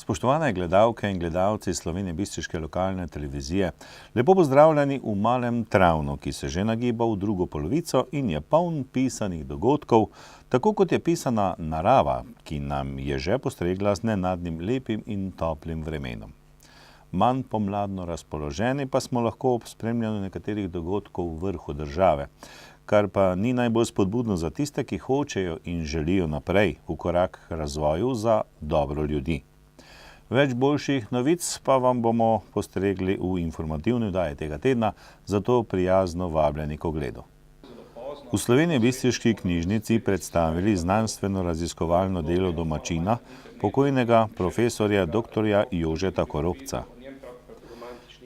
Spoštovane gledalke in gledalci slovenjebistriške lokalne televizije, lepo pozdravljeni v Malem Travnu, ki se že nagiba v drugo polovico in je poln pisanih dogodkov, tako kot je pisana narava, ki nam je že postregla z nenadnim lepim in toplim vremenom. Manj pomladno razpoloženi pa smo lahko ob spremljanju nekaterih dogodkov v vrhu države, kar pa ni najbolj spodbudno za tiste, ki hočejo in želijo naprej v korak k razvoju za dobro ljudi. Več boljših novic pa vam bomo postregli v informativni oddaji tega tedna, zato prijazno vabljeni k ogledu. V Slovenjebistriški knjižnici predstavili znanstveno-raziskovalno delo domačina, pokojnega profesorja dr. Jožeta Koropca.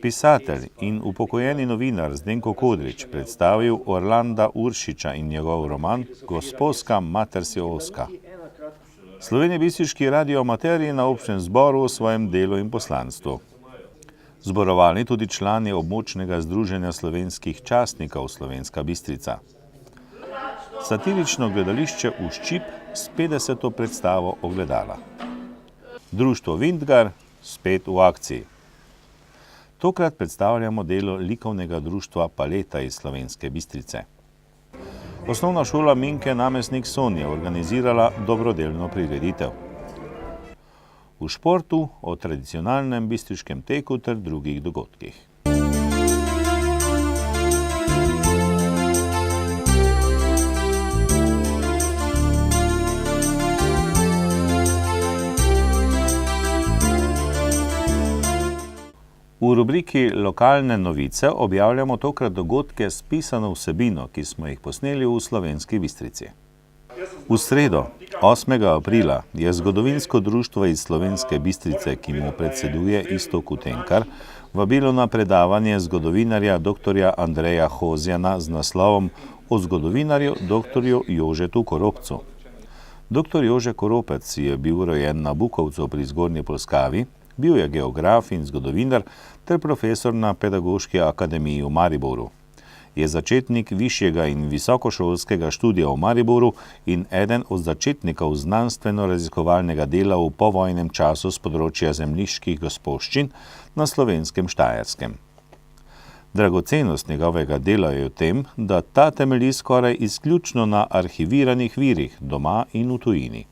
Pisatelj in upokojeni novinar Zdenko Kodrič predstavil Orlanda Uršiča in njegov roman Gosposka mater si oska. Slovenjebistriški radioamaterji na občnem zboru o svojem delu in poslanstvu. Zborovali tudi člani območnega združenja slovenskih častnikov Slovenska Bistrica. Satirično gledališče Uščip s 50. predstavo Ogledala. Društvo Vintgar spet v akciji. Tokrat predstavljamo delo likovnega društva Paleta iz Slovenske Bistrice. Osnovna šola Minke Namestnik Sonje organizirala dobrodelno prireditev. V športu o tradicionalnem bistriškem teku ter drugih dogodkih. V rubriki Lokalne novice objavljamo tokrat dogodke s pisano vsebino, ki smo jih posneli v Slovenski Bistrici. V sredo, 8. aprila, je zgodovinsko društvo iz Slovenske Bistrice, ki mu predseduje Iztok Utenkar, vabilo na predavanje zgodovinarja dr. Andreja Hozjana z naslovom o zgodovinarju dr. Jožetu Koropcu. Dr. Jože Koropec je bil rojen na Bukovcu pri Zgornji Polskavi, bil je geograf in zgodovinar ter profesor na Pedagoški akademiji v Mariboru. Je začetnik višjega in visokošolskega študija v Mariboru in eden od začetnikov znanstveno-raziskovalnega dela v povojnem času z področja zemljiških gospoščin na Slovenskem Štajerskem. Dragocenost njegovega dela je v tem, da ta temelji skoraj izključno na arhiviranih virih doma in v tujini.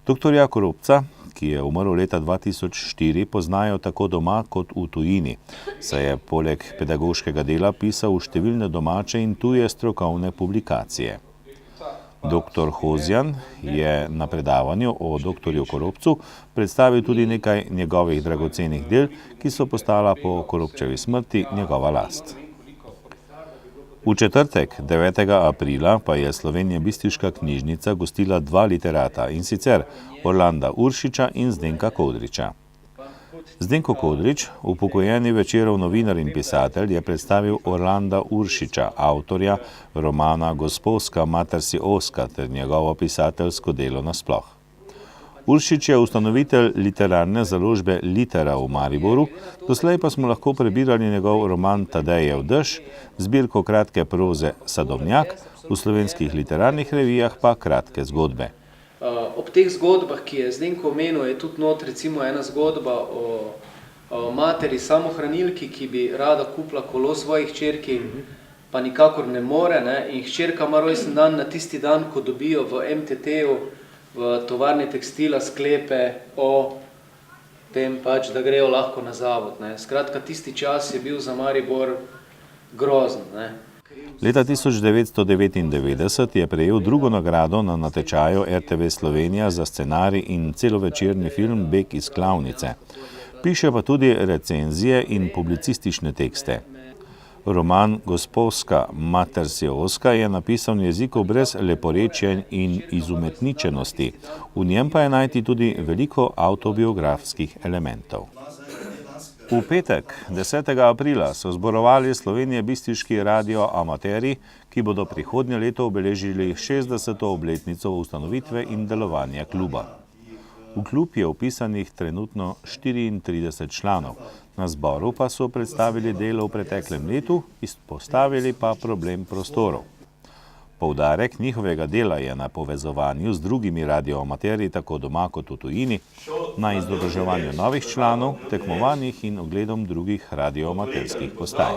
Dr. Koropca, ki je umrl leta 2004, poznajo tako doma kot v tujini, saj je poleg pedagoškega dela pisal v številne domače in tuje strokovne publikacije. Dr. Hozjan je na predavanju o dr. Koropcu predstavil tudi nekaj njegovih dragocenih del, ki so postala po Koropčevi smrti njegova last. V četrtek, 9. aprila, pa je Slovenjebistriška knjižnica gostila dva literata, in sicer Orlanda Uršiča in Zdenka Kodriča. Zdenko Kodrič, upokojeni Večerov novinar in pisatelj, je predstavil Orlanda Uršiča, avtorja romana Gosposka mater si oska ter njegovo pisateljsko delo nasploh. Uršič je ustanovitelj literarne založbe Litera v Mariboru, doslej pa smo lahko prebirali njegov roman Tadejev dež, zbirko kratke proze Sadovnjak, v slovenskih literarnih revijah pa kratke zgodbe. Ob teh zgodbah, ki je Zdenko omenil, je tudi not recimo ena zgodba o materi samohranilki, ki bi rada kupila kolo svoji hčerki, pa nikakor ne more, in hčerka ima rojsten dan na tisti dan, ko dobijo v MTT-ju v tovarni tekstila sklepe o tem, da grejo lahko na zavod. Skratka, tisti čas je bil za Maribor grozen. Leta 1999 je prejel drugo nagrado na natečaju RTV Slovenija za scenarij in celovečerni film Beg iz klavnice. Piše pa tudi recenzije in publicistične tekste. Roman Gosposka mater si oska je napisan v jeziku brez leporečja in izumetničenosti. V njem pa je najti tudi veliko avtobiografskih elementov. V petek, 10. aprila, so zborovali Slovenjebistriški radioamaterji, ki bodo prihodnje leto obeležili 60. obletnico ustanovitve in delovanja kluba. V klub je vpisanih trenutno 34 članov, na zboru pa so predstavili delo v preteklem letu, izpostavili pa problem prostorov. Poudarek njihovega dela je na povezovanju z drugimi radioamaterji tako doma kot v tujini, na izobraževanju novih članov, tekmovanjih in ogledom drugih radioamaterskih postaj.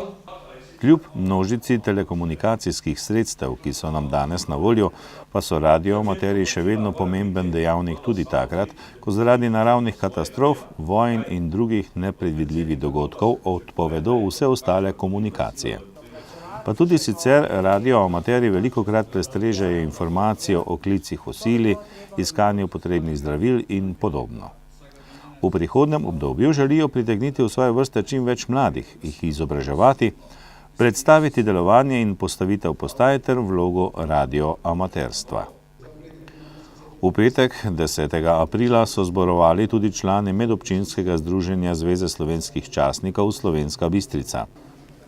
Kljub množici telekomunikacijskih sredstev, ki so nam danes na voljo, pa so radioamaterji še vedno pomemben dejavnik tudi takrat, ko zaradi naravnih katastrof, vojn in drugih nepredvidljivih dogodkov odpovedo vse ostale komunikacije. Pa tudi sicer radioamaterji velikokrat prestrežejo informacijo o klicih v sili, iskanju potrebnih zdravil in podobno. V prihodnjem obdobju želijo pritegniti v svoje vrste čim več mladih, jih izobraževati, predstaviti delovanje in postavitev postaj ter vlogo radioamaterstva. V petek, 10. aprila, so zborovali tudi člani medobčinskega združenja Zveze slovenskih častnikov Slovenska Bistrica.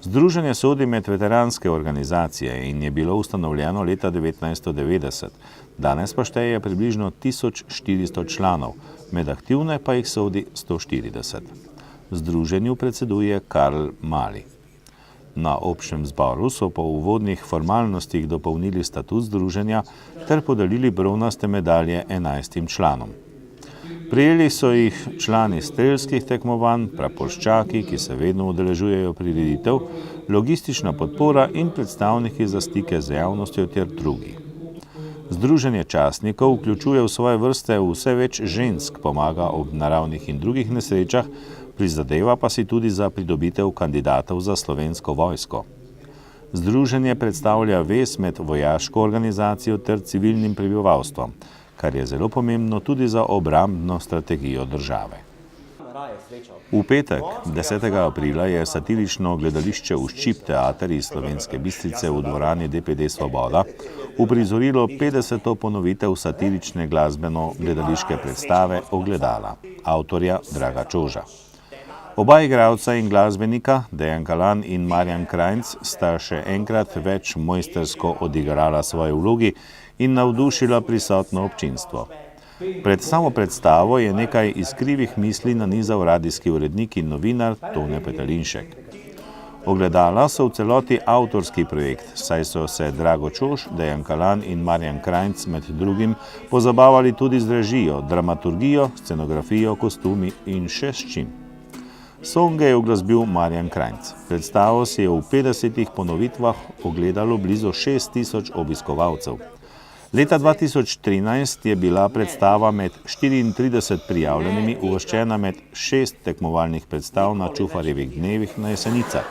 Združenje sodi med veteranske organizacije in je bilo ustanovljeno leta 1990. Danes pa šteje približno 1400 članov, med aktivne pa jih sodi 140. Združenju predseduje Karl Mali. Na občnem zboru so po uvodnih formalnostih dopolnili statut združenja ter podelili bronaste medalje 11 članom. Prijeli so jih člani strelskih tekmovanj, praporščaki, ki se vedno udeležujejo prireditev, logistična podpora in predstavniki za stike z javnostjo ter drugi. Združenje častnikov vključuje v svoje vrste vse več žensk, pomaga ob naravnih in drugih nesrečah, prizadeva pa si tudi za pridobitev kandidatov za Slovensko vojsko. Združenje predstavlja vez med vojaško organizacijo ter civilnim prebivalstvom, kar je zelo pomembno tudi za obrambno strategijo države. V petek, 10. aprila, je satirično gledališče Uščip teater iz Slovenske Bistrice v dvorani DPD Svoboda uprizorilo 50. ponovitev satirične glasbeno-gledališke predstave Ogledala, avtorja Draga Čoža. Oba igralca in glasbenika, Dejan Kalan in Marjan Krajnc, sta še enkrat več mojstersko odigrala svoje vlogi in navdušila prisotno občinstvo. Pred samo predstavo je nekaj iskrivih misli nanizal radijski urednik in novinar Tone Petelinšek. Ogledala so v celoti avtorski projekt, saj so se Drago Čož, Dejan Kalan in Marjan Krajnc med drugim pozabavali tudi z režijo, dramaturgijo, scenografijo, kostumi in še s čim. Songe je uglasbil Marjan Krajnc. Predstavo si je v 50 ponovitvah ogledalo blizu 6000 obiskovalcev. Leta 2013 je bila predstava med 34 prijavljenimi uvrščena med 6 tekmovalnih predstav na Čufarjevih dnevih na Jesenicah.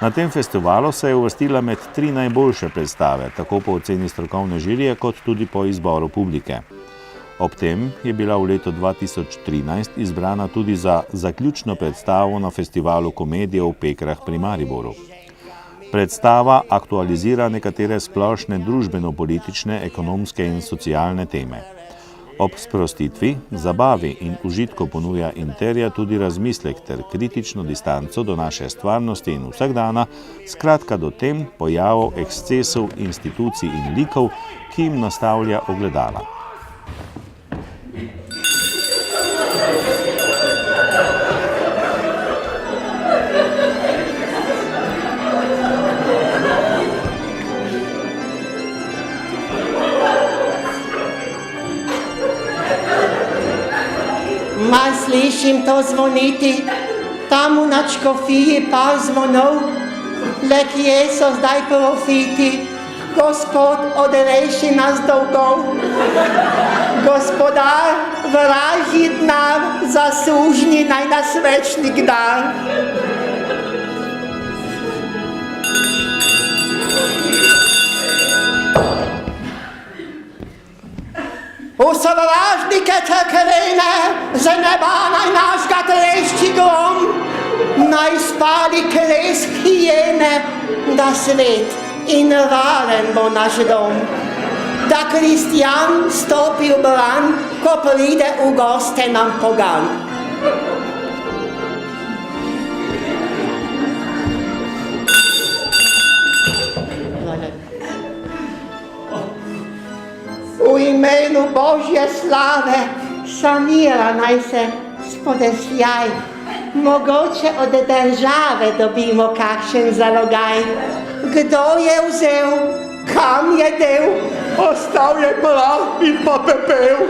Na tem festivalu se je uvrstila med 3 najboljše predstave, tako po oceni strokovne žirije kot tudi po izboru publike. Ob tem je bila v letu 2013 izbrana tudi za zaključno predstavo na festivalu komedije v Pekrah pri Mariboru. Predstava aktualizira nekatere splošne družbeno-politične, ekonomske in socialne teme. Ob sprostitvi, zabavi in užitku ponuja in terja tudi razmislek ter kritično distanco do naše stvarnosti in vsakdana, skratka do tem pojavov, ekscesov, institucij in likov, ki jim nastavlja ogledala. Mal slišim to zvoniti, tam v nadškofiji par zvonov, le kje so zdaj profiti, Gospod odreši nas dolgov. Gospodar, vražji denar, zaslužni naj nas večnik dar. V sovražnike te krene, z neba naj nas ga trešči grom, naj spali kles hijene, da svet in varen bo naš dom. Da kristjan stopi v bran, ko pride v goste nam pogan. V imenu Božje slave sanira naj se spodrsljaj. Mogoče od države dobimo kakšen zalogaj. Kdo je vzel kam je del? Ostal je prah in pa pepel.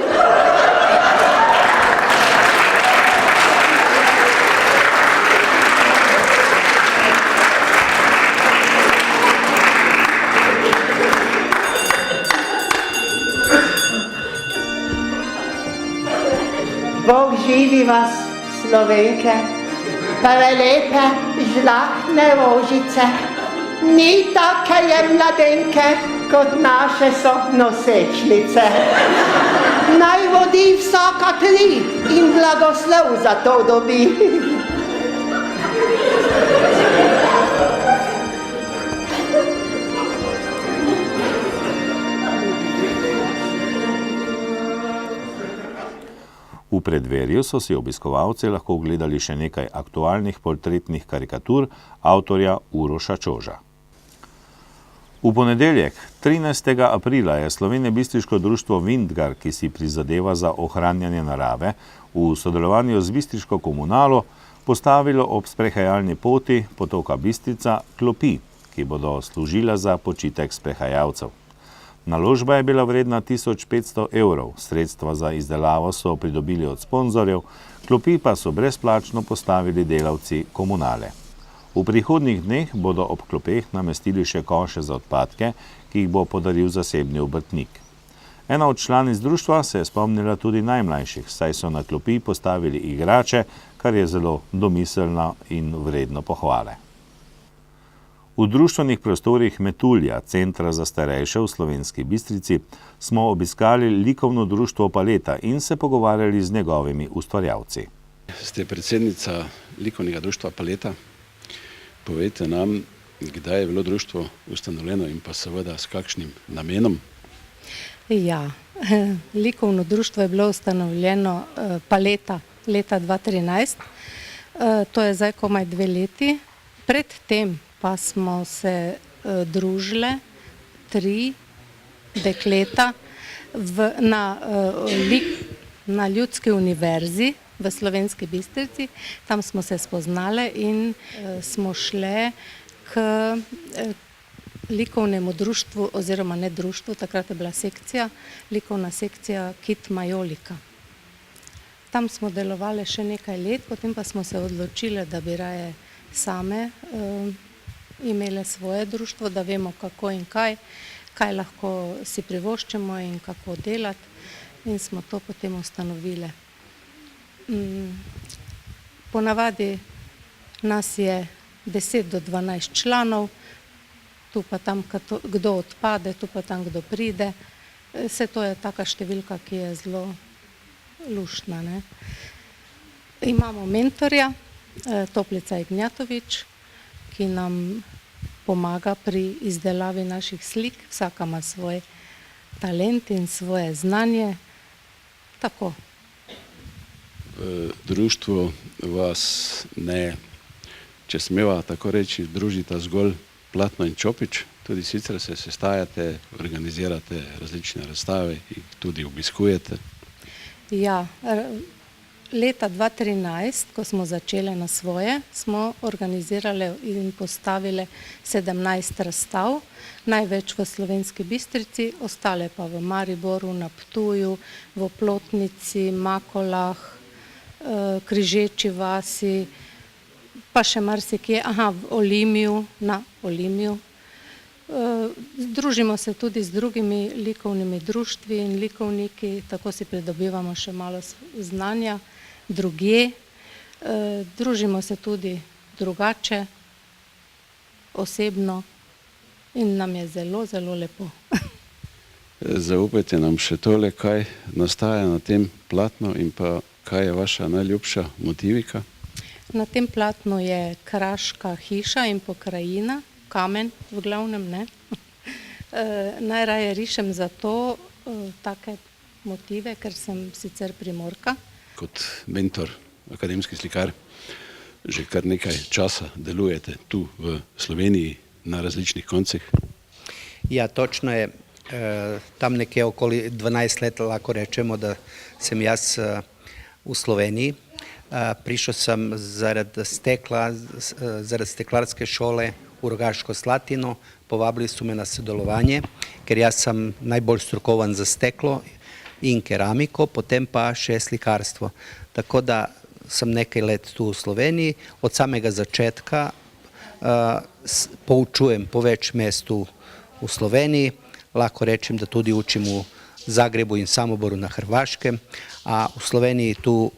Bog živi vas, Slovenke, prelepe, žlahtne rožice, ni take je mladenke, kot naše so nosečnice. Naj vodi vsaka tri in blagoslov za to dobi. V predverju so si obiskovalci lahko ogledali še nekaj aktualnih portretnih karikatur avtorja Uroša Čoža. V ponedeljek, 13. aprila, je slovenjebistriško društvo Vintgar, ki si prizadeva za ohranjanje narave, v sodelovanju z bistriško komunalo postavilo ob sprehajalni poti potoka Bistrica klopi, ki bodo služile za počitek sprehajalcev. Naložba je bila vredna 1500 evrov, sredstva za izdelavo so pridobili od sponzorjev, klopi pa so brezplačno postavili delavci komunale. V prihodnjih dneh bodo ob klopeh namestili še koše za odpadke, ki jih bo podaril zasebni obrtnik. Ena od članic društva se je spomnila tudi najmlajših, saj so na klopi postavili igrače, kar je zelo domiselno in vredno pohvale. V društvenih prostorih Metulja, centra za starejše v Slovenski Bistrici, smo obiskali likovno društvo Paleta in se pogovarjali z njegovimi ustvarjalci. Ste predsednica likovnega društva Paleta. Povejte nam, kdaj je bilo društvo ustanovljeno in pa seveda s kakšnim namenom? Ja, likovno društvo je bilo ustanovljeno Paleta leta 2013. To je zdaj komaj 2 leti. Predtem pa smo se družile 3 dekleta na Ljudski univerzi v Slovenski Bistrici. Tam smo se spoznale in smo šle k likovnemu društvu, oziroma ne društvu, takrat je bila sekcija, likovna sekcija Kit Majolika. Tam smo delovali še nekaj let, potem pa smo se odločile, da bi raje same imele svoje društvo, da vemo kako in kaj lahko si privoščimo in kako delati, in smo to potem ustanovile. Ponavadi nas je 10 do 12 članov, tu pa tam kdo odpade, tu pa tam kdo pride. Vse to je taka številka, ki je zelo luštna, ne. Imamo mentorja, Toplica Ignjatovič, ki nam pomaga pri izdelavi naših slik. Vsaka ima svoj talent in svoje znanje. Tako. Društvo vas ne, če smeva tako reči, družita zgolj Platno in Čopič, tudi sicer se sestajate, organizirate različne razstave, jih tudi obiskujete. Ja, leta 2013, ko smo začeli na svoje, smo organizirali in postavili 17 razstav, največ v Slovenski Bistrici, ostale pa v Mariboru, na Ptuju, v Oplotnici, Makolah, Križeči vasi, pa še marsikje, v Olimju, na Olimju. Združimo se tudi z drugimi likovnimi društvi in likovniki, tako si pridobivamo še malo znanja drugje. Družimo se tudi drugače, osebno, in nam je zelo, zelo lepo. Zaupajte nam še tole, kaj nastaja na tem platnu in pa kaj je vaša najljubša motivika? Na tem platnu je kraška hiša in pokrajina, kamen v glavnem, ne. Najraje rišem zato take motive, ker sem sicer Primorka. Kot mentor, akademski slikar, že kar nekaj časa delujete tu v Sloveniji na različnih koncih. Ja, točno je. Tam nekje okoli 12 let lahko rečemo, da sem jaz v Sloveniji. Prišel sem zaradi steklarske šole v Rogaško Slatino, povabili so me na sodelovanje, ker jaz sem najbolj strokovan za steklo in keramiko, potem pa še slikarstvo. Tako da sem nekaj let tu v Sloveniji, od samega začetka poučujem po več mestu v Sloveniji, lahko rečem, da tudi učim v Zagrebu in Samoboru na Hrvaškem, a v Sloveniji tu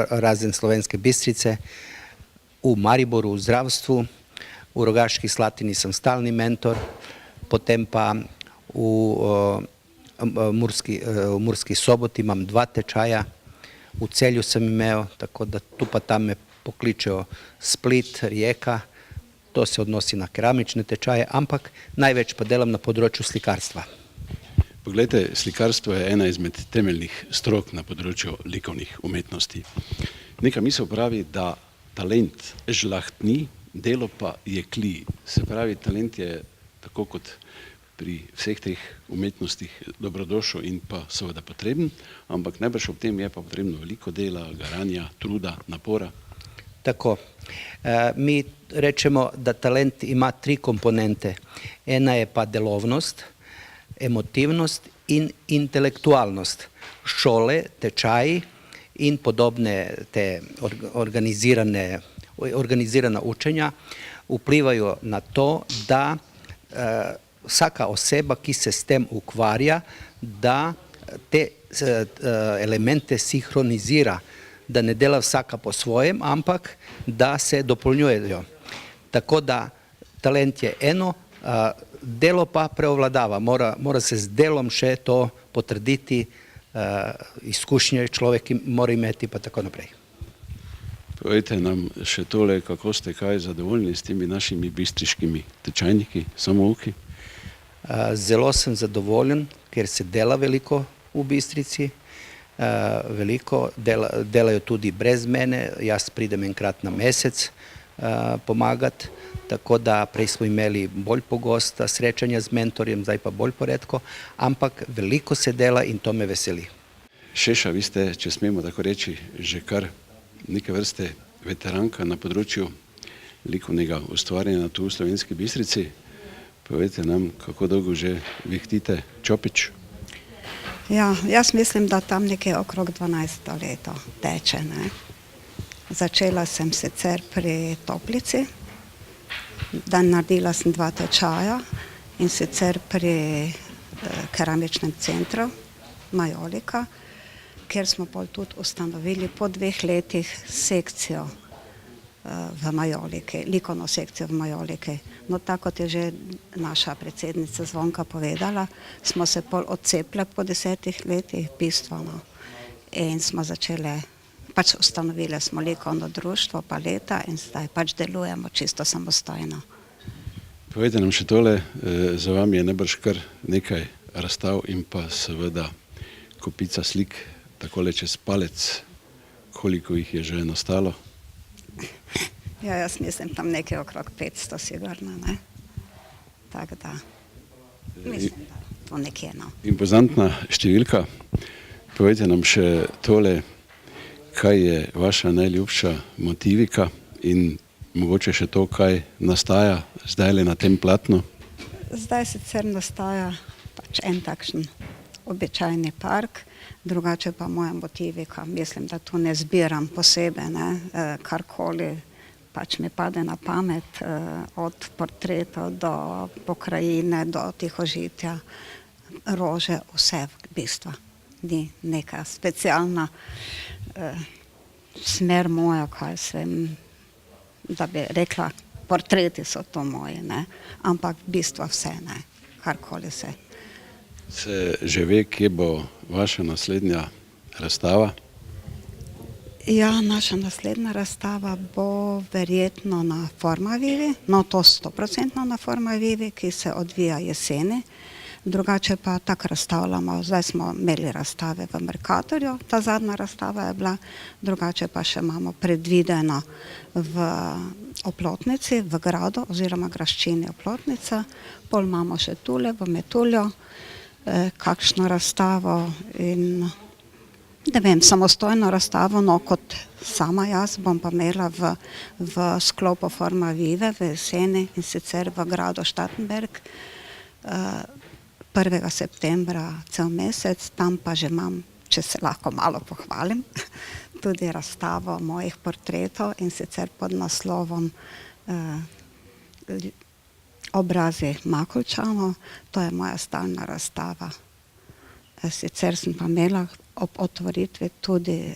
razen Slovenske Bistrice, v Mariboru v zdravstvu, v Rogaški Slatini sem stalni mentor, potem pa v Murski Soboti imam 2 tečaja, v Celju sem imel, tako da tu pa tam me pokličejo Split, Rijeka, to se odnosi na keramične tečaje, ampak največ pa delam na področju slikarstva. Poglejte, slikarstvo je ena izmed temeljnih strok na področju likovnih umetnosti. Neka misel pravi, da talent žlahtni, delo pa jekli. Se pravi, talent je tako kot pri vseh teh umetnostih dobrodošel in pa seveda potreben, ampak najbrž ob tem je pa potrebno veliko dela, garanja, truda, napora. Tako. Mi rečemo, da talent ima 3 komponente. Ena je pa delovnost, emotivnost in intelektualnost. Šole, tečaji in podobne te organizirana učenja vplivajo na to, da vsaka oseba, ki se s tem ukvarja, da te elemente sinhronizira, da ne dela vsaka po svojem, ampak da se dopolnjujejo. Tako da talent je eno, delo pa preovladava, mora se z delom še to potrditi, izkušnje človek mora imeti pa tako naprej. Povejte nam še tole, kako ste kaj zadovoljni s temi našimi bistriškimi tečajniki, samouki? Zelo sem zadovoljen, ker se dela veliko v Bistrici, veliko delajo tudi brez mene, jaz pridem enkrat na mesec pomagati, tako da prej smo imeli bolj pogosta srečanja z mentorjem, zdaj pa bolj poredko, ampak veliko se dela in to me veseli. Šeša, vi ste, če smemo tako reči, že kar neke vrste veteranka na področju likovnega ustvarjanja tu v Slovenski Bistrici. Povejte nam, kako dolgo že vihtite čopič? Ja, jaz mislim, da tam nekje okrog 12 leto teče. Ne? Začela sem sicer pri Toplici, da naredila sem 2 tečaja in sicer pri keramičnem centru Majolika, kjer smo pol tudi ustanovili po 2 letih sekcijo v Majoliki, likovno sekcijo v Majoliki. No, tako kot je že naša predsednica Zvonka povedala, smo se pol odcepile po 10 letih bistveno in smo začeli, pač ustanovili smo likovno društvo Paleta in zdaj pač delujemo čisto samostojno. Povejte nam še tole, za vami je najbrž kar nekaj razstav in pa seveda kopica slik, takole čez palec, koliko jih je že nastalo? Ja, jaz mislim tam nekaj okrog 500 sigurno, ne? Tako da, mislim, da to nekje, no. Impozantna številka. Povejte nam še tole, kaj je vaša najljubša motivika in mogoče še to, kaj nastaja zdajle na tem platnu? Zdaj sicer nastaja pač en takšen običajni park, drugače pa moja motivika. Mislim, da tu ne zbiram posebej, ne, karkoli pač mi pade na pamet, od portretov do pokrajine, do tihožitja, rože, vse v bistvu. Ni neka specialna smer moja, kaj sem, da bi rekla, portreti so to moji, ne, ampak v bistvu vse, ne, karkoli se. Se že ve, kje bo vaša naslednja razstava? Ja, naša naslednja razstava bo verjetno na Formavivi, no to 100% na Formavivi, ki se odvija jeseni. Drugače pa tako razstavljamo, zdaj smo imeli razstave v Mercatorju, ta zadnja razstava je bila, drugače pa še imamo predvideno v Oplotnici, v gradu oziroma graščini Oplotnica, pol imamo še tule v Metulju, kakšno razstavo in ne vem, samostojno razstavo, no kot sama jaz bom pa imela v sklopu Forma Vive v jeseni in sicer v gradu Štatenberg 1. septembra cel mesec, tam pa že imam, če se lahko malo pohvalim, tudi razstavo mojih portretov in sicer pod naslovom Obrazi Makovčanov, to je moja stalna razstava. Sicer sem pa imela ob otvoritvi tudi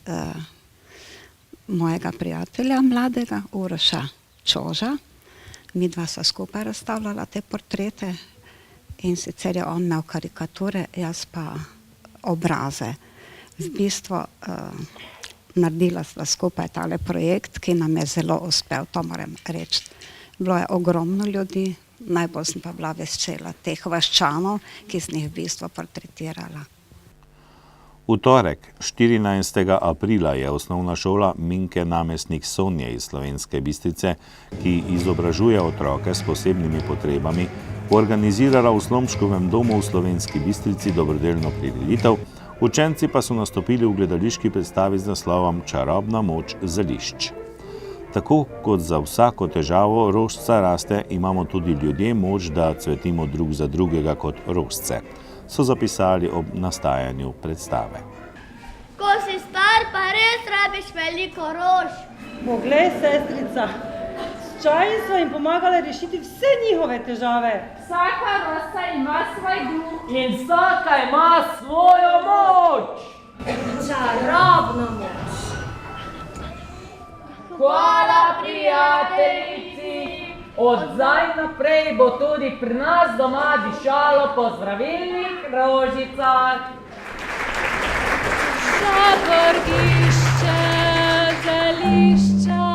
mojega prijatelja mladega, Uroša Čoža. Midva sva skupaj razstavljala te portrete in sicer je on imel karikature, jaz pa obraze. V bistvu naredila sva skupaj tale projekt, ki nam je zelo uspel, to moram reči. Bilo je ogromno ljudi, najbolj sem pa bila vesela teh vaščanov, ki sem jih v bistvu portretirala. V torek, 14. aprila, je osnovna šola Minke namestnik Sonje iz Slovenske Bistrice, ki izobražuje otroke s posebnimi potrebami, organizirala v Slomškovem domu v Slovenski Bistrici dobrodelno prireditev, učenci pa so nastopili v gledališki predstavi z naslovom Čarobna moč zelišč. Tako kot za vsako težavo rožca raste, imamo tudi ljudje moč, da cvetimo drug za drugega kot rožce, so zapisali ob nastajanju predstave. Ko si star, pa res rabiš veliko rož. Poglej, sestrica, s čajem smo jim pomagali rešiti vse njihove težave. Vsaka rosa ima svoj duh in vsaka ima svojo moč. Čarobno moč. Hvala, prijateljici! Od zdaj naprej bo tudi pri nas doma dišalo po zdravilnih rožicah. Za vrgišče zelišča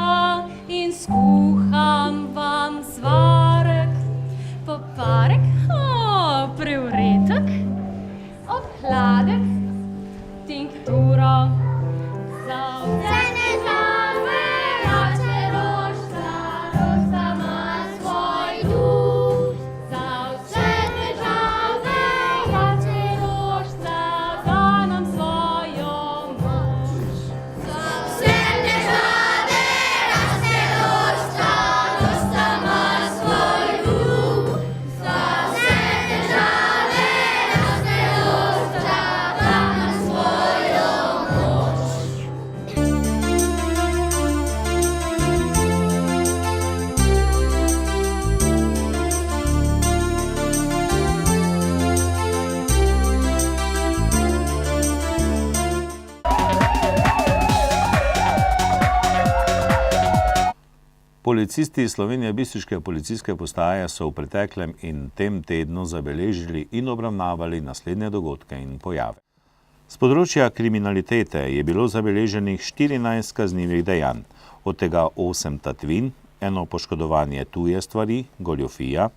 in skuham vam svarek, poparek, preuretek, obhladek, tinkturo za vse. Policisti Slovenije Bistriške policijske postaje so v preteklem in tem tednu zabeležili in obravnavali naslednje dogodke in pojave. Z področja kriminalitete je bilo zabeleženih 14 kaznivih dejanj, od tega 8 tatvin, 1 poškodovanje tuje stvari, goljufija,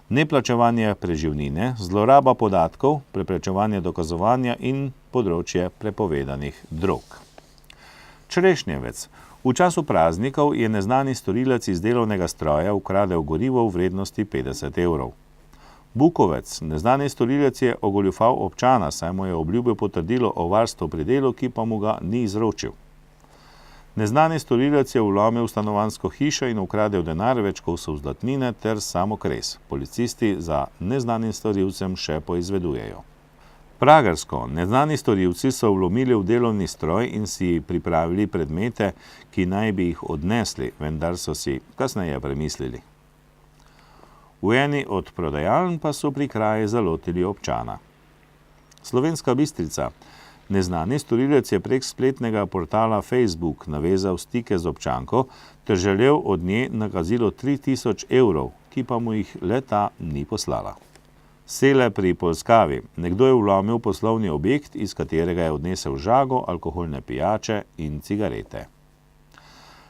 neplačevanje preživnine, zloraba podatkov, preprečevanje dokazovanja in področje prepovedanih drog. Črešnjevec. V času praznikov je neznani storilec iz delovnega stroja ukradel gorivo v vrednosti 50 evrov. Bukovec. Neznani storilec je ogoljufal občana, saj mu je obljubil potrdilo o varstvu pri delu, ki pa mu ga ni izročil. Neznani storilec je vlomil v stanovanjsko hišo in ukradel denar, več kosov zlatnine ter samokres. Policisti za neznanim storilcem še poizvedujejo. Pragersko. Neznani storilci so vlomili v delovni stroj in si pripravili predmete, ki naj bi jih odnesli, vendar so si kasneje premislili. V eni od prodajaln pa so pri kraji zalotili občana. Slovenska Bistrica. Neznani storilec je prek spletnega portala Facebook navezal stike z občanko ter želel od nje nakazilo 3000 evrov, ki pa mu jih le-ta ni poslala. Sele pri Polskavi. Nekdo je vlomil poslovni objekt, iz katerega je odnesel žago, alkoholne pijače in cigarete.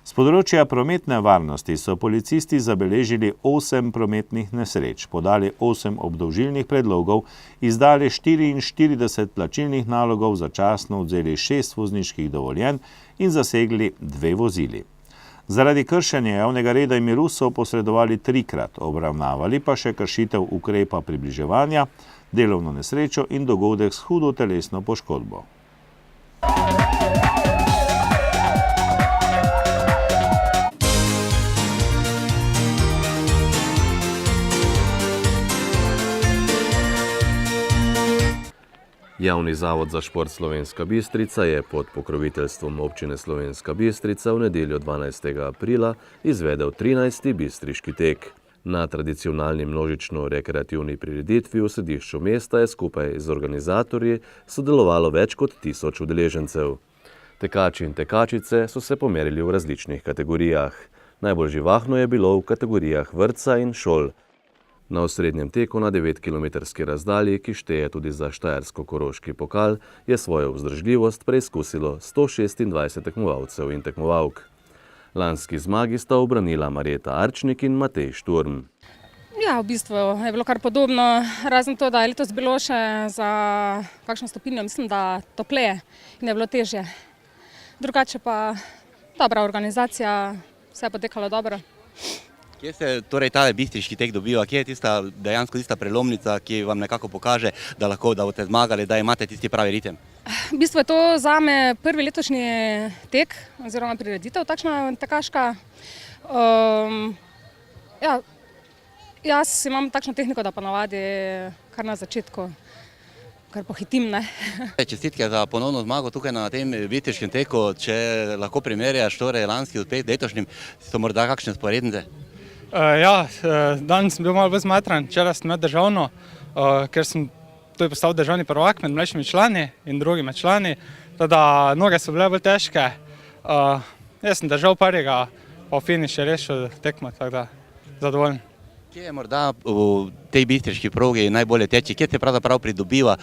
Z področja prometne varnosti so policisti zabeležili 8 prometnih nesreč, podali 8 obdolžilnih predlogov, izdali 44 plačilnih nalogov, začasno odvzeli 6 vozniških dovoljenj in zasegli 2 vozili. Zaradi kršenja javnega reda in miru so posredovali 3-krat, obravnavali pa še kršitev ukrepa približevanja, delovno nesrečo in dogodek s hudo telesno poškodbo. Javni zavod za šport Slovenska Bistrica je pod pokroviteljstvom občine Slovenska Bistrica v nedeljo 12. aprila izvedel 13. bistriški tek. Na tradicionalni množično-rekreativni prireditvi v središču mesta je skupaj z organizatorji sodelovalo več kot 1000 udeležencev. Tekači in tekačice so se pomerili v različnih kategorijah. Najbolj živahno je bilo v kategorijah vrtca in šol. Na osrednjem teku na 9-kilometrski razdalji, ki šteje tudi za štajersko-koroški pokal, je svojo vzdržljivost preizkusilo 126 tekmovalcev in tekmovalk. Lanski zmagi sta obranila Marjeta Arčnik in Matej Šturm. Ja, v bistvu je bilo kar podobno, razen to, da je letos bilo še za kakšno stopinjo, mislim, da topleje in je bilo težje. Drugače pa dobra organizacija, vse je potekalo dobro. Kje se torej ta bistriški tek dobiva? Kje je dejansko tista prelomnica, ki vam nekako pokaže, da boste zmagali, da imate tisti pravi ritem? V bistvu je to zame prvi letošnji tek, oziroma prireditev, takšna tekaška. Jaz imam takšno tehniko, da ponavadi kar na začetku, kar pohitim, ne. Čestitke za ponovno zmago tukaj na tem bistriškem teku. Če lahko primerjaš torej lanski uspeh z letošnjim, so morda kakšne vzporednice? Danes sem bil malo bolj zmatran, včeraj sem imel državno, ker sem tudi postal državni prvak med mlajšimi člani in drugimi člani, teda noge so bile bolj težke. Jaz sem držal prvega, pa v finišu rešil tekmo, tako da zadovoljen. Kje je morda v tej bistriški progi najbolje teči? Kje te pravzaprav pridobiva,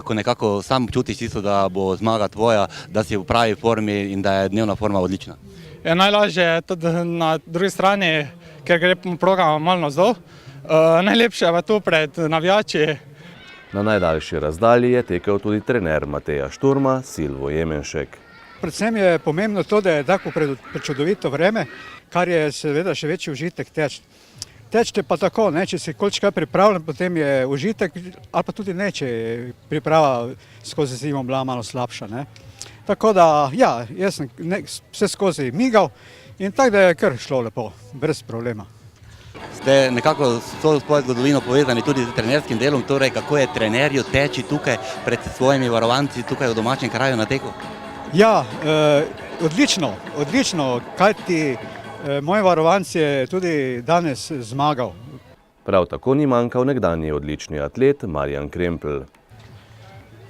ko nekako sam čutiš tisto, da bo zmaga tvoja, da si v pravi formi in da je dnevna forma odlična? Najlažje je tudi na drugi strani, ker gre proga malo navzdol. Najlepše pa tu pred navijači. Na najdaljši razdalji je tekel tudi trener Mateja Šturma, Silvo Jemenšek. Predvsem je pomembno to, da je tako prečudovito vreme, kar je seveda še večji užitek teči. Tečete pa tako, če si kolikškaj pripravljen, potem je užitek, ali pa tudi ne, če je priprava skozi zimo bila malo slabša. Tako da, jaz sem vse skozi migal in tako da je kar šlo lepo, brez problema. Ste nekako s svojo zgodovino povezani tudi z trenerskim delom, torej kako je trenerju teči tukaj pred svojimi varovanci, tukaj v domačem kraju na teku? Ja, odlično, kajti moj varovanc je tudi danes zmagal. Prav tako ni manjkal nekdanji odlični atlet Marjan Krempl.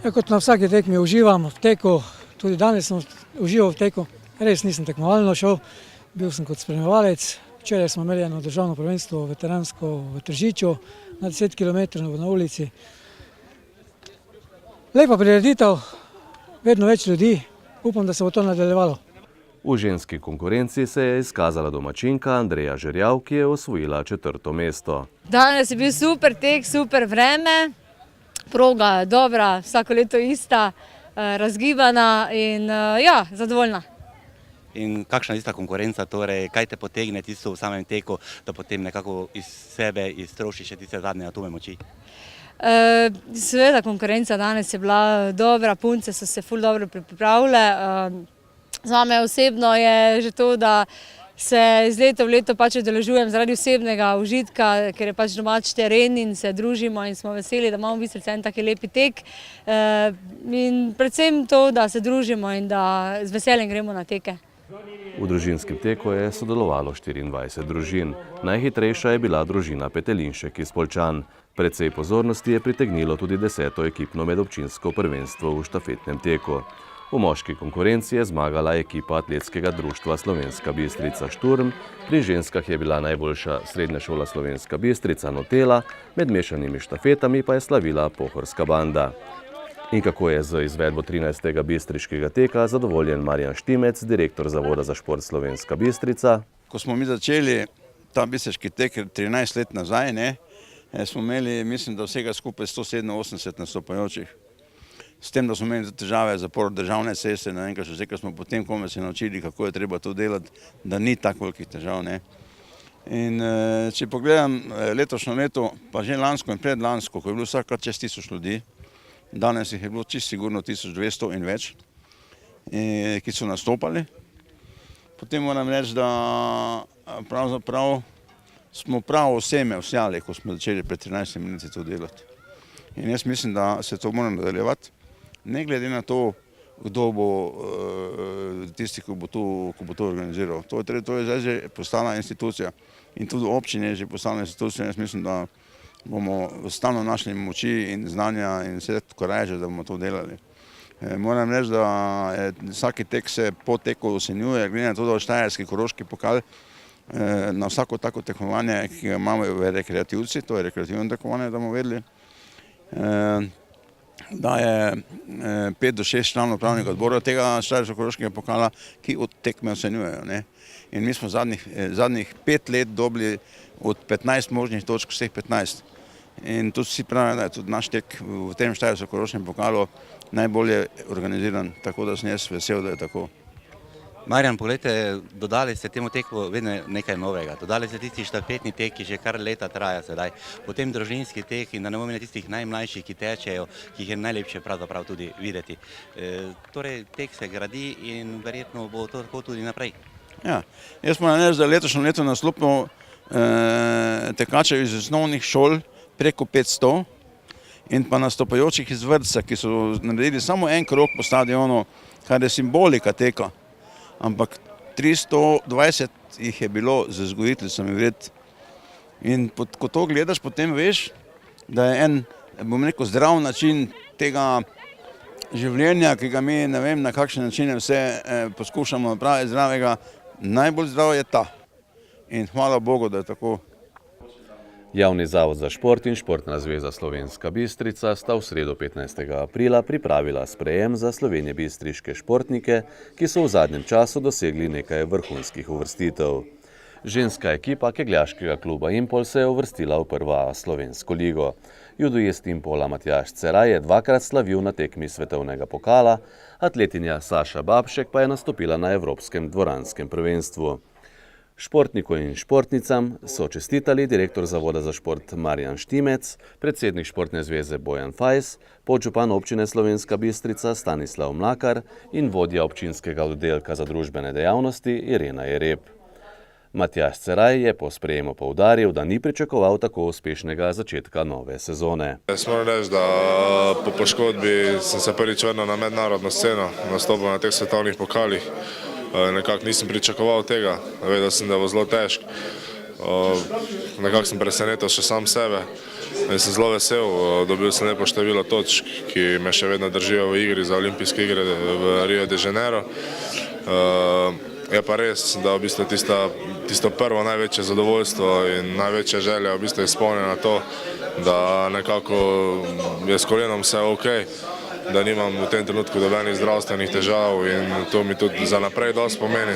Kot na vsaki tekmi uživam v teku, tudi danes sem užival v teku. Res nisem tekmovalno šel, bil sem kot spremljevalec. Včeraj smo imeli eno državno prvenstvo veteransko v Tržiču, na 10 km na ulici. Lepa prireditev, vedno več ljudi, upam, da se bo to nadaljevalo. V ženski konkurenci se je izkazala domačinka Andreja Žerjav, ki je osvojila 4. mesto. Danes je bil super tek, super vreme, proga dobra, vsako leto ista, razgibana in zadovoljna. In kakšna je tista konkurenca, torej kaj te potegne tisto v samem teku, da potem nekako iz sebe iztrošiš še tiste zadnje atume moči? Seveda konkurenca danes je bila dobra, punce so se ful dobro pripravile. Zame osebno je že to, da se iz leta v leto pač udeležujem zaradi osebnega užitka, ker je pač domač teren in se družimo in smo veseli, da imamo v Bistrici en taki lepi tek. In predvsem to, da se družimo in da z veseljem gremo na teke. V družinskem teku je sodelovalo 24 družin. Najhitrejša je bila družina Petelinšek iz Poljčan. Precej pozornosti je pritegnilo tudi 10. ekipno medobčinsko prvenstvo v štafetnem teku. V moški konkurenci je zmagala ekipa atletskega društva Slovenska Bistrica Šturm, pri ženskah je bila najboljša srednja šola Slovenska Bistrica Notela, med mešanimi štafetami pa je slavila pohorska banda. In kako je z izvedbo 13. bistriškega teka zadovoljen Marjan Štimec, direktor Zavoda za šport Slovenska Bistrica. Ko smo mi začeli ta bistriški tek 13 let nazaj, smo imeli, mislim, da vsega skupaj 187 nastopajočih. S tem, da smo imeli težave za zapor državne ceste, ker smo potem kome se naučili, kako je treba to delati, da ni tako velikih težav. In če pogledam letošnjo leto, pa že lansko in predlansko, ko je bilo vsakrat čez 1000 ljudi, danes jih je bilo čisto sigurno 1200 in več, ki so nastopali. Potem moram reči, da pravzaprav smo pravo seme vsjali, ko smo začeli pred 13 minuti to delati. In jaz mislim, da se to mora nadaljevati. ne glede na to, kdo bo tisti, ki bo to organiziral. To je zdaj že postala institucija in tudi občine je že postala institucija. Jaz mislim, da bomo stalno našli moči in znanja in vse koraže, da bomo to delali. Moram reči, da vsaki tek se po teku ocenjuje, glede na to, da štajerski koroški pokal na vsako tako tekmovanje, ki ga imamo v rekreativci, to je rekreativno tekmovanje, da bomo vedeli, da je 5 do 6 članov upravnega odbora tega štajersko-koroškega pokala, ki od tekme ocenjujejo. In mi smo zadnjih 5 let dobili od 15 možnih točk vseh 15. In tudi vsi pravijo, da je tudi naš tek v tem štajersko-koroškem pokalu najbolje organiziran, tako da sem jaz vesel, da je tako. Marjan, pogledajte, dodali ste temu teku vedno nekaj novega. Dodali ste tisti štafetni tek, ki že kar leta traja sedaj. Potem družinski tek in da ne bomo imeli tistih najmlajših, ki tečejo, ki jih je najlepše pravzaprav tudi videti. Torej, tek se gradi in verjetno bo to tako tudi naprej. Ja, jaz moram reči, da je letošnje leto naslopno tekačev iz osnovnih šol preko 500 in pa nastopajočih iz vrtca, ki so naredili samo en krog po stadionu, kar je simbolika teka. Ampak 320 jih je bilo z vzgojiteljicami vred. In ko to gledaš, potem veš, da je en, bom rekel, zdrav način tega življenja, ki ga mi ne vem na kakšne načine vse poskušamo napraviti zdravega, najbolj zdrav je ta. In hvala Bogu, da je tako. Javni zavod za šport in Športna zveza Slovenska Bistrica sta v sredo 15. aprila pripravila sprejem za slovenjebistriške športnike, ki so v zadnjem času dosegli nekaj vrhunskih uvrstitev. Ženska ekipa kegljaškega kluba Impol se je uvrstila v prvo slovensko ligo. Judoist Impola Matjaž Ceraj je dvakrat slavil na tekmi svetovnega pokala, atletinja Saša Babšek pa je nastopila na Evropskem dvoranskem prvenstvu. Športniku in športnicam so čestitali direktor Zavoda za šport Marjan Štimec, predsednik Športne zveze Bojan Fajs, podžupan občine Slovenska Bistrica Stanislav Mlakar in vodja občinskega oddelka za družbene dejavnosti Irena Jereb. Matjaž Ceraj je po sprejemu poudaril, da ni pričakoval tako uspešnega začetka nove sezone. Jaz moram reči, da po poškodbi sem se prvič vrnil na mednarodno sceno, nastopil na teh svetovnih pokalih. Nekako nisem pričakoval tega, vedel sem, da bo zelo težko. Nekako sem presenetil še sam sebe in sem zelo vesel, dobil sem lepo število točk, ki me še vedno držijo v igri za olimpijske igre v Rio de Janeiro. Je pa res, da v bistvu tisto prvo največje zadovoljstvo in največja želja v bistvu izpolnjena to, da nekako je s kolenom vse okej, da nimam v tem trenutku nobenih zdravstvenih težav in to mi tudi za naprej dosti pomeni,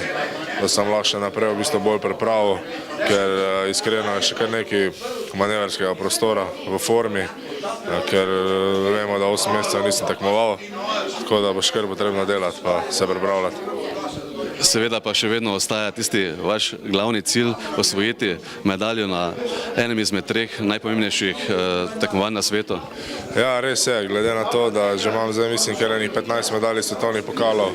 da sem lahko še naprej v bistvu bolj pripravil, ker iskreno je še kar nekaj manevrskega prostora v formi, ker vemo, da 8 mesecev nisem tekmoval, tako da bo še kar potrebno delati pa se pripravljati. Seveda pa še vedno ostaja tisti vaš glavni cilj osvojiti medaljo na enem izmed 3 najpomembnejših tekmovanj na svetu. Ja, res je, glede na to, da že imam zdaj mislim kar 15 medalj svetovnih pokalov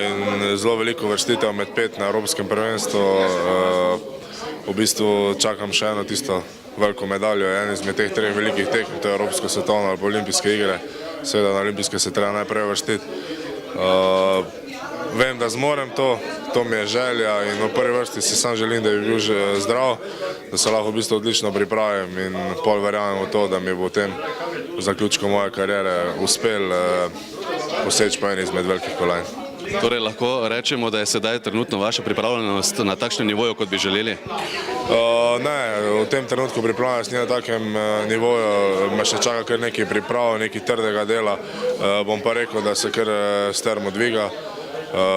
in zelo veliko uvrstitev med 5 na Evropskem prvenstvu, v bistvu čakam še eno tisto veliko medaljo, en izmed teh 3 velikih tekem, to je Evropsko svetovno ali pa olimpijske igre. Seveda na olimpijske se treba najprej uvrstiti. Vem, da zmorem to mi je želja in v prvi vrsti si sam želim, da bi bil že zdrav, da se lahko v bistvu odlično pripravim in pol verjamem v to, da mi bo v tem zaključku moje kariere uspel poseči po eni izmed velikih kolajn. Torej lahko rečemo, da je sedaj trenutno vaša pripravljenost na takšnem nivoju, kot bi želeli? Ne, v tem trenutku pripravljenost ni na takem nivoju, me še čaka kar nekaj priprav, nekaj trdega dela, bom pa rekel, da se kar strmo dviga.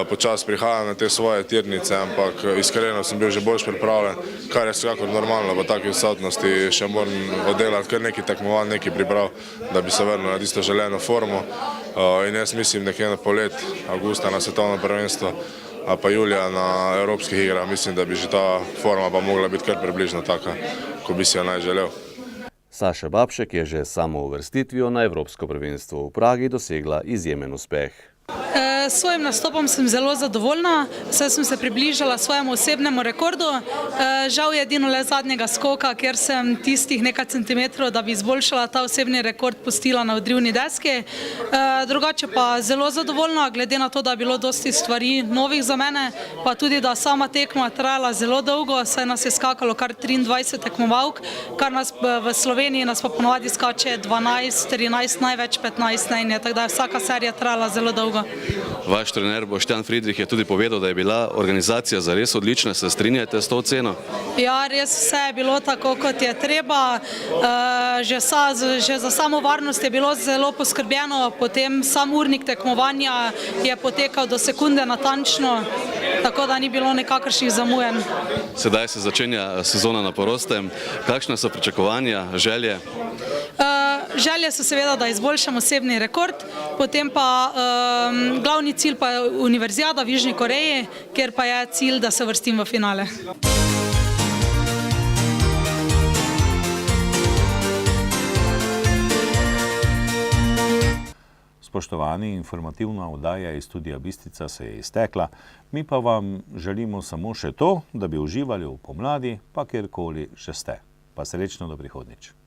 Počas prihajam na te svoje tirnice, ampak iskreno sem bil že boljš pripravljen, kar je vsekakor normalno, v takih odsotnosti še moram oddelati kar nekaj tekmovanj, nekaj priprav, da bi se vrnil na tisto želeno formo. In jaz mislim nekje na polet, avgusta na svetovno prvenstvo, a pa julija na evropskih igrah, mislim, da bi že ta forma pa mogla biti kar približno taka, ko bi si jo naj želel. Saša Babšek je že s samo uvrstitvijo na Evropsko prvenstvo v Pragi dosegla izjemen uspeh. S svojim nastopom sem zelo zadovoljna, saj sem se približala svojemu osebnemu rekordu. Žal je edino le zadnjega skoka, ker sem tistih nekaj centimetrov, da bi izboljšala ta osebni rekord, pustila na odrivni deski. Drugače pa zelo zadovoljna, glede na to, da je bilo dosti stvari novih za mene, pa tudi, da sama tekma trajala zelo dolgo, saj nas je skakalo kar 23 tekmovalk, kar nas v Sloveniji nas pa ponovadi skače 12, 13, največ 15 najnje, tako da je vsaka serija trajala zelo dolgo. Vaš trener Boštjan Friedrich je tudi povedal, da je bila organizacija zares odlična. Se strinjate s to oceno? Ja, res vse je bilo tako, kot je treba. Že za samo varnost je bilo zelo poskrbljeno, potem sam urnik tekmovanja je potekal do sekunde natančno, tako da ni bilo nikakršnih zamujanj. Sedaj se začenja sezona na Porostem. Kakšna so pričakovanja, želje? Želje so seveda, da izboljšam osebni rekord, potem pa glavni cilj pa je univerzijada v Južni Koreji, kjer pa je cilj, da se vrstim v finale. Spoštovani, informativna oddaja iz Studia Bistrica se je iztekla. Mi pa vam želimo samo še to, da bi uživali v pomladi, pa kjerkoli že ste. Pa srečno do prihodnjič.